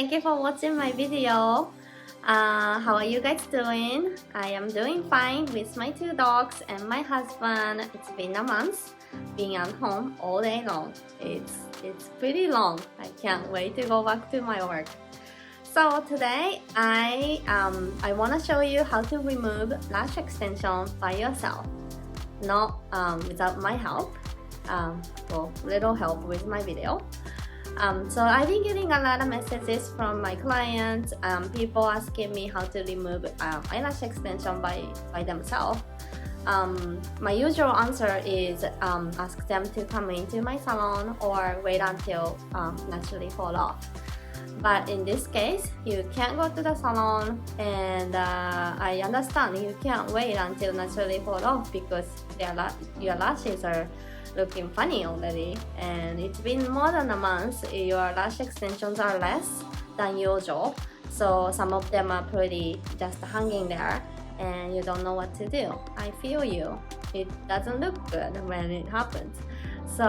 thank you for watching my video. How are you guys doing? I am doing fine with my 2 dogs and my husband. It's been a month being at home all day long. It's pretty long. I can't wait to go back to my work. So today I want to show you how to remove lash extension by yourself, not without my help. Well, little help with my video. So I've been getting a lot of messages from my clients, people asking me how to remove eyelash extension by themselves. My usual answer is ask them to come into my salon or wait until naturally fall off. But in this case, you can't go to the salon, and I understand you can't wait until naturally fall off because your lashes are looking funny already, and it's been more than a month. Your lash extensions are less than usual, so some of them are pretty just hanging there and you don't know what to do. I feel you. It doesn't look good when it happens. So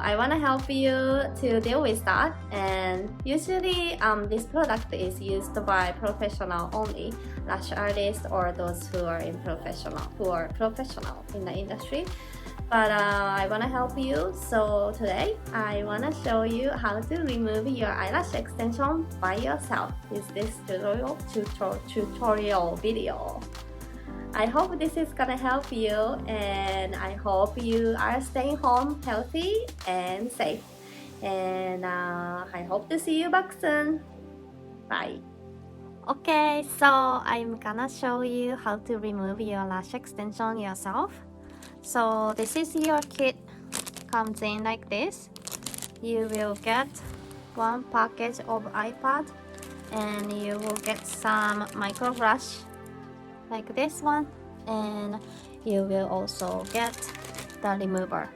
I want to help you to deal with that, and usually this product is used by professional only, lash artists or those who are professional in the industry. But I want to help you, so today I want to show you how to remove your eyelash extension by yourself with this tutorial video. I hope this is gonna help you, and I hope you are staying home healthy and safe. And I hope to see you back soon. Bye. Okay, so I'm gonna show you how to remove your lash extension yourself. So this is your kit. Comes in like this. You will get one package of iPad, and you will get some micro brush like this one, and you will also get the remover.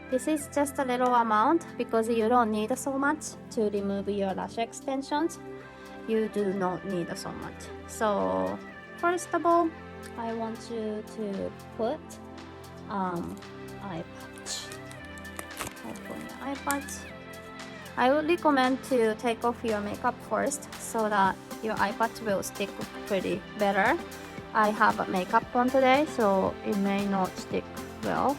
This is just a little amount because you don't need so much to remove your lash extensions. You do not need so much. So first of all, I want you to put eye patch. Eye patch. I would recommend to take off your makeup first so that your eye patch will stick pretty better. I have makeup on today, so it may not stick well.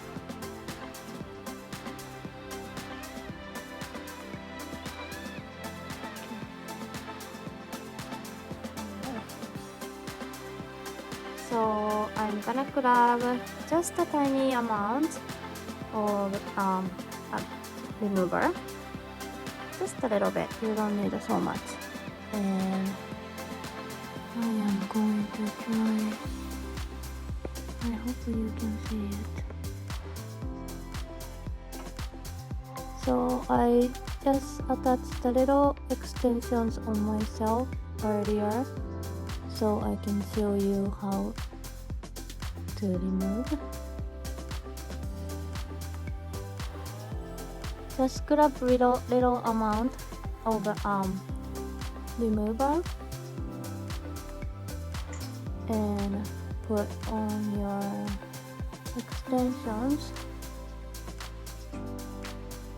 So I'm gonna grab just a tiny amount of remover, just a little bit. You don't need so much, and I am going to try. I hope you can see it. So I just attached the little extensions on myself earlier, so I can show you how to remove. Just grab little amount of remover and put on your extensions.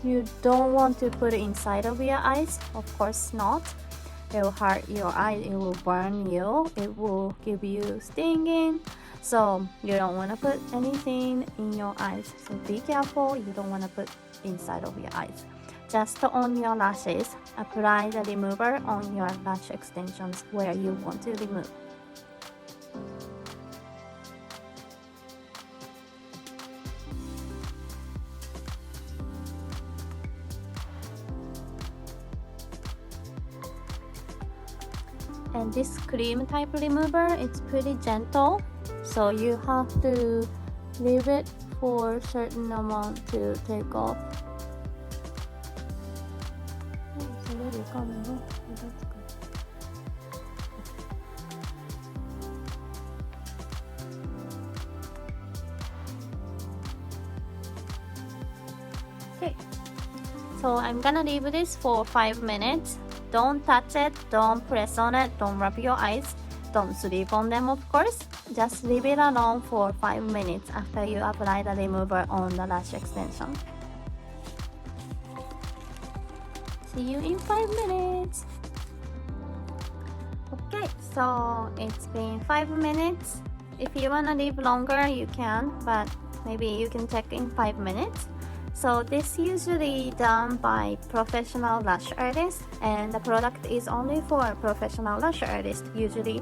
You don't want to put it inside of your eyes, of course not. It will hurt your eyes, it will burn you, it will give you stinging. So you don't want to put anything in your eyes. So be careful, you don't want to put inside of your eyes. Just on your lashes, apply the remover on your lash extensions where you want to remove. And this cream type remover, it's pretty gentle, so you have to leave it for a certain amount to take off. It's already coming off, so that's good. Okay, so I'm gonna leave this for 5 minutes. Don't touch it, don't press on it, don't rub your eyes, don't sleep on them, of course. Just leave it alone for 5 minutes after you apply the remover on the lash extension. See you in 5 minutes. Okay, so it's been 5 minutes. If you wanna leave longer, you can, but maybe you can check in 5 minutes. So this usually done by professional lash artists, and the product is only for professional lash artists usually.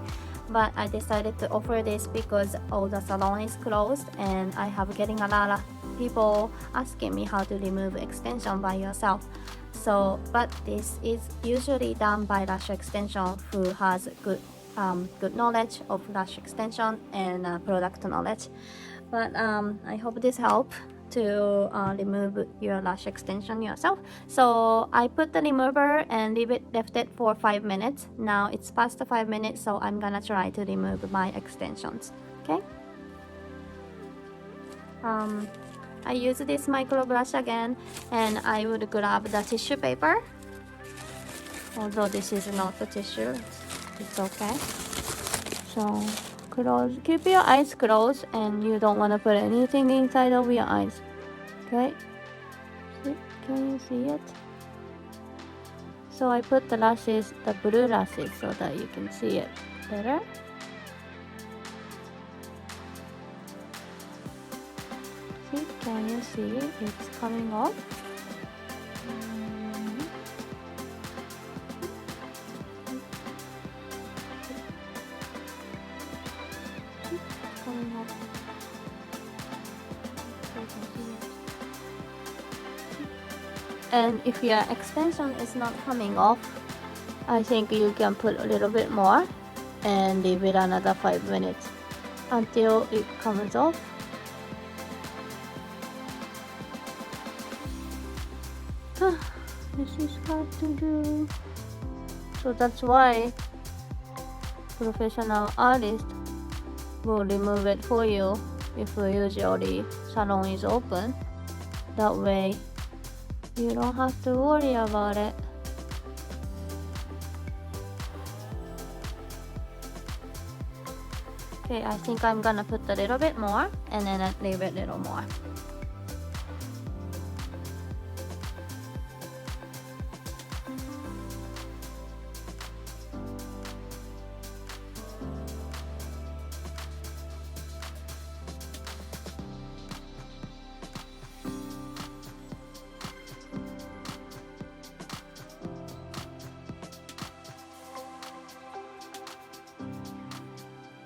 But I decided to offer this because all the salon is closed, and I have getting a lot of people asking me how to remove extension by yourself. So, but this is usually done by lash extension who has good knowledge of lash extension and product knowledge. But I hope this help to remove your lash extension yourself. So I put the remover and left it for 5 minutes. Now it's past the 5 minutes, so I'm gonna try to remove my extensions. Okay. I use this micro brush again, and I would grab the tissue paper. Although this is not the tissue, it's okay. So keep your eyes closed, and you don't want to put anything inside of your eyes. Okay, can you see it? So I put the lashes, the blue lashes, so that you can see it better. See, can you see it? It's coming off. And if your extension is not coming off, I think you can put a little bit more and leave it another 5 minutes until it comes off. This is hard to do. So that's why professional artists will remove it for you if usually salon is open. That way you don't have to worry about it. Okay, I think I'm gonna put a little bit more and then leave it a little more.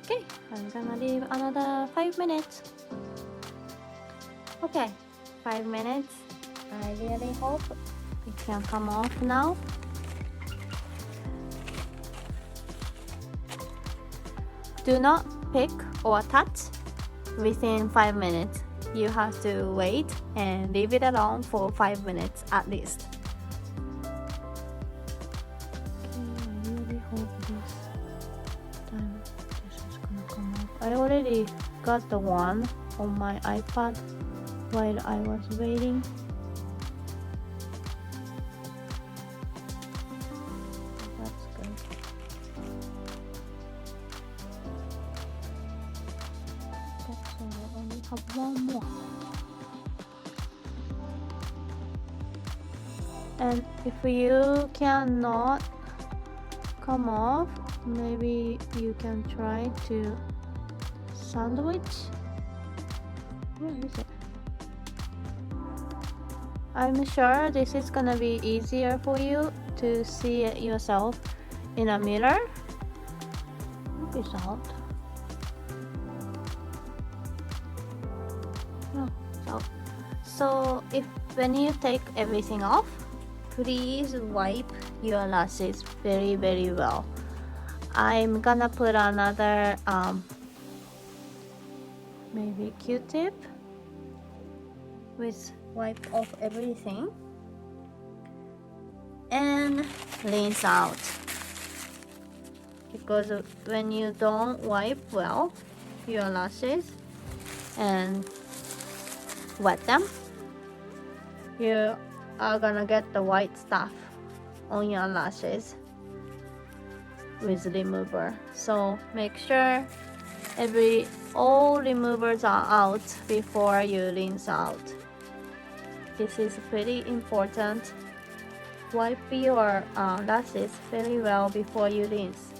Okay, I'm gonna leave another 5 minutes. Okay, 5 minutes. I really hope it can come off now. Do not pick or touch within 5 minutes. You have to wait and leave it alone for 5 minutes at least. I already got the one on my iPad while I was waiting. That's good. That's all. I only have one more. And if you cannot come off, maybe you can try to sandwich. Where is it? I'm sure this is gonna be easier for you to see it yourself in a mirror. What is out? No, it's out. So if when you take everything off, please wipe your lashes very well. I'm gonna put another maybe Q-tip with wipe off everything and rinse out, because when you don't wipe well your lashes and wet them, you are gonna get the white stuff on your lashes with remover. So make sure all removers are out before you rinse out. This is pretty important. Wipe your lashes very well before you rinse.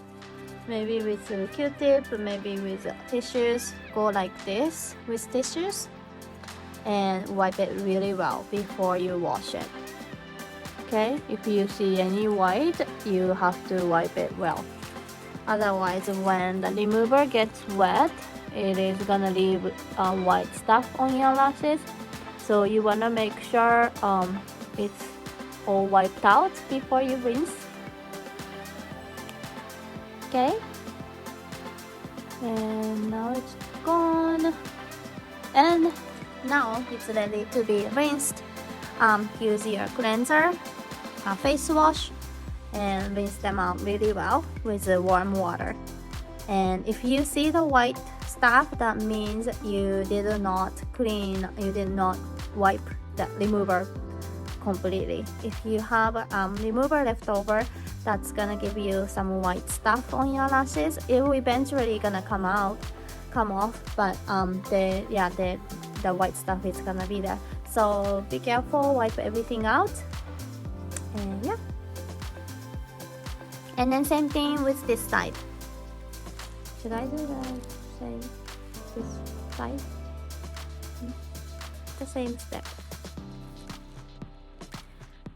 maybe with a Q-tip, maybe with tissues. Go like this with tissues and wipe it really well before you wash it. Okay, if you see any white, you have to wipe it well. Otherwise, when the remover gets wet, it is gonna leave white stuff on your lashes. So you wanna make sure it's all wiped out before you rinse. Okay, and now it's gone, and now it's ready to be rinsed. Use your cleanser, face wash, and rinse them out really well with the warm water. And if you see the white stuff, that means you did not clean, you did not wipe the remover completely. If you have remover left over, that's gonna give you some white stuff on your lashes. It will eventually gonna come off, but the white stuff is gonna be there. So be careful, wipe everything out, and yeah. And then same thing with this side. Should I do this side? The same step.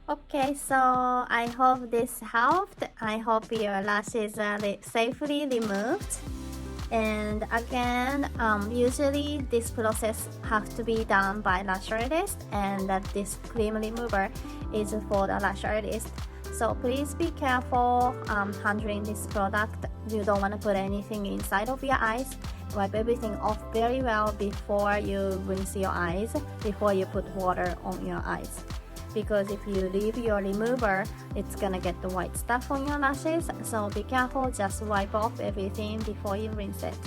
Okay, so I hope this helped. I hope your lashes are safely removed. And again, usually this process has to be done by lash artist, and that this cream remover is for the lash artist. So please be careful handling this product. You don't want to put anything inside of your eyes. Wipe everything off very well before you rinse your eyes, before you put water on your eyes. Because if you leave your remover, it's gonna get the white stuff on your lashes. So be careful, just wipe off everything before you rinse it.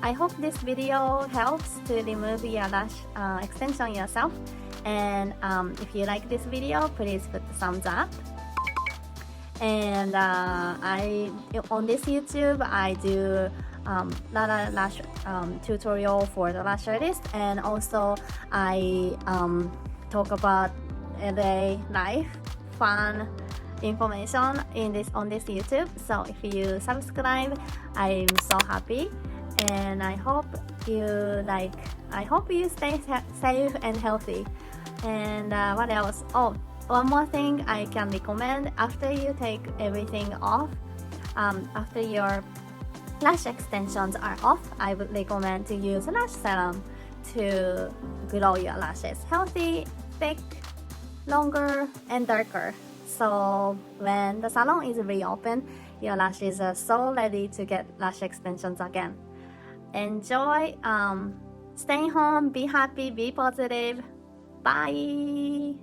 I hope this video helps to remove your lash extension yourself. And if you like this video, please put the thumbs up. And on this YouTube, I do lot of lash tutorial for the lash artist, and also I talk about LA life, fun information on this YouTube. So if you subscribe, I'm so happy, and I hope you stay safe and healthy. And what else? Oh, one more thing I can recommend: after you take everything off, after your lash extensions are off, I would recommend to use Lash Salon to grow your lashes healthy, thick, longer, and darker. So when the salon is reopened, your lashes are so ready to get lash extensions again. Enjoy staying home, be happy, be positive. Bye.